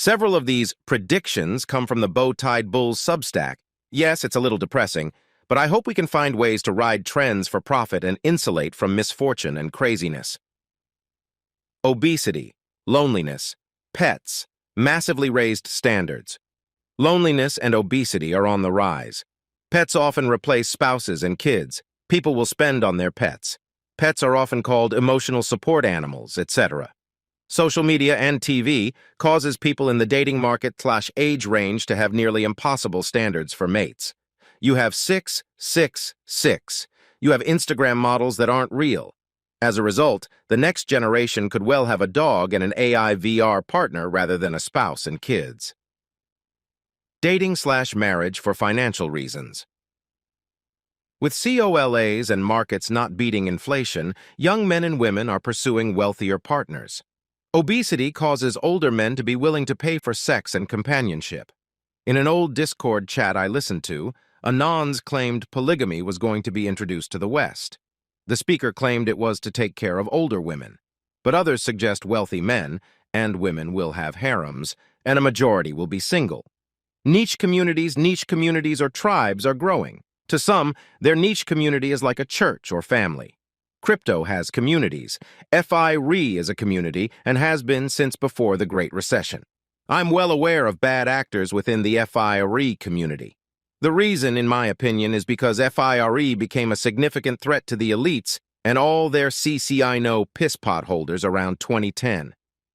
Several of these predictions come from the Bow-Tied Bulls Substack. Yes, it's a little depressing, but I hope we can find ways to ride trends for profit and insulate from misfortune and craziness. Obesity, loneliness, pets, massively raised standards. Loneliness and obesity are on the rise. Pets often replace spouses and kids. People will spend on their pets. Pets are often called emotional support animals, etc. Social media and TV causes people in the dating market/age range to have nearly impossible standards for mates. You have 666. You have Instagram models that aren't real. As a result, the next generation could well have a dog and an AI VR partner rather than a spouse and kids. Dating/marriage for financial reasons. With COLAs and markets not beating inflation, young men and women are pursuing wealthier partners. Obesity causes older men to be willing to pay for sex and companionship. In an old Discord chat I listened to, Anons claimed polygamy was going to be introduced to the West. The speaker claimed it was to take care of older women, but others suggest wealthy men and women will have harems, and a majority will be single. Niche communities or tribes are growing. To some, their niche community is like a church or family. Crypto has communities. FI-RE is a community and has been since before the Great Recession. I'm well aware of bad actors within the FI-RE community. The reason, in my opinion, is because FI-RE became a significant threat to the elites and all their CCINO pisspot holders around 2010.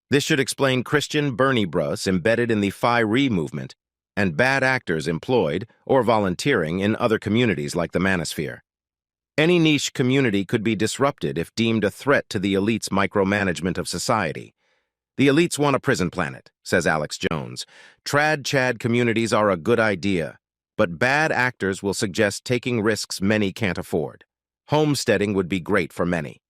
This should explain Christian Bernie Bros embedded in the FI-RE movement and bad actors employed or volunteering in other communities like the Manosphere. Any niche community could be disrupted if deemed a threat to the elite's micromanagement of society. The elites want a prison planet, says Alex Jones. Trad-Chad communities are a good idea, but bad actors will suggest taking risks many can't afford. Homesteading would be great for many.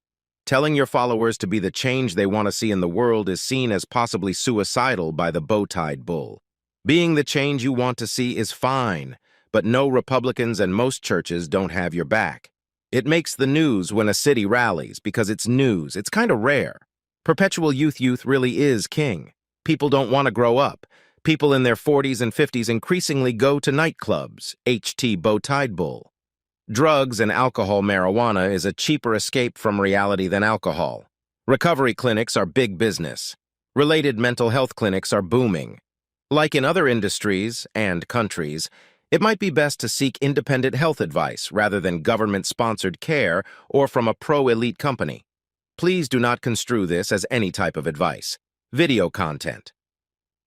Telling your followers to be the change they want to see in the world is seen as possibly suicidal by the bow-tied bull. Being the change you want to see is fine, but no Republicans and most churches don't have your back. It makes the news when a city rallies because it's news. It's kind of rare. Perpetual youth really is king. People don't want to grow up. People in their 40s and 50s increasingly go to nightclubs, HT bow-tied bull. Drugs and alcohol marijuana is a cheaper escape from reality than alcohol. Recovery clinics are big business. Related mental health clinics are booming. Like in other industries and countries, it might be best to seek independent health advice rather than government-sponsored care or from a pro-elite company. Please do not construe this as any type of advice. Video content.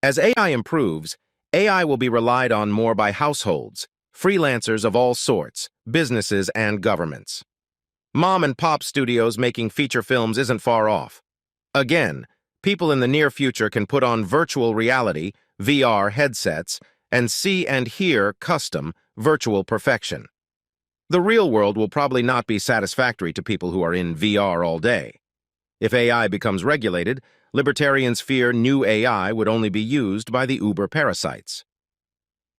As AI improves, AI will be relied on more by households, freelancers of all sorts, businesses, and governments. Mom-and-pop studios making feature films isn't far off. Again, people in the near future can put on virtual reality, VR headsets, and see and hear custom, virtual perfection. The real world will probably not be satisfactory to people who are in VR all day. If AI becomes regulated, libertarians fear new AI would only be used by the uber parasites.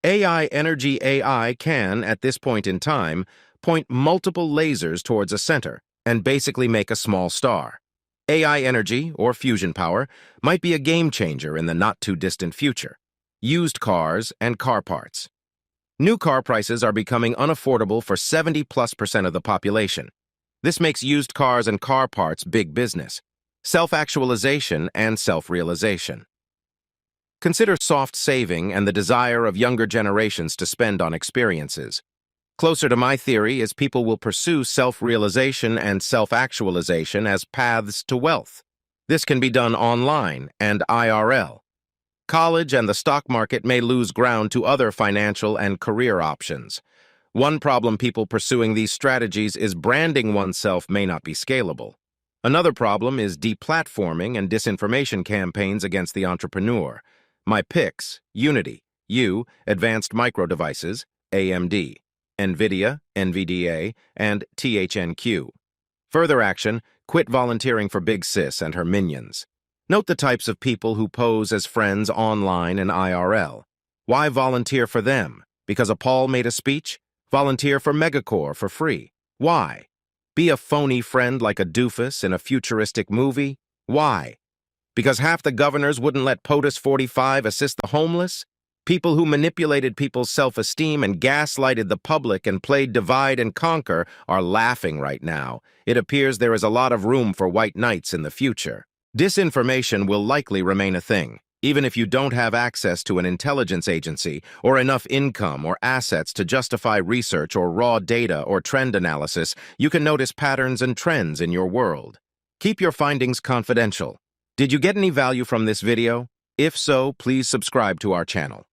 AI energy AI can, at this point in time, point multiple lasers towards a center and basically make a small star. AI energy, or fusion power, might be a game changer in the not-too-distant future. Used cars and car parts. New car prices are becoming unaffordable for 70+% of the population. This makes used cars and car parts big business. Self-actualization and self-realization. Consider soft saving and the desire of younger generations to spend on experiences. Closer to my theory is people will pursue self-realization and self-actualization as paths to wealth. This can be done online and IRL. College and the stock market may lose ground to other financial and career options. One problem people pursuing these strategies is branding oneself may not be scalable. Another problem is deplatforming and disinformation campaigns against the entrepreneur. My picks: Unity, U, Advanced Micro Devices, AMD, NVIDIA, NVDA, and THNQ. Further action: quit volunteering for Big Sis and her minions. Note the types of people who pose as friends online and IRL. Why volunteer for them? Because a Paul made a speech? Volunteer for Megacore for free. Why? Be a phony friend like a doofus in a futuristic movie? Why? Because half the governors wouldn't let POTUS 45 assist the homeless? People who manipulated people's self-esteem and gaslighted the public and played divide and conquer are laughing right now. It appears there is a lot of room for white knights in the future. Disinformation will likely remain a thing. Even if you don't have access to an intelligence agency or enough income or assets to justify research or raw data or trend analysis, you can notice patterns and trends in your world. Keep your findings confidential. Did you get any value from this video? If so, please subscribe to our channel.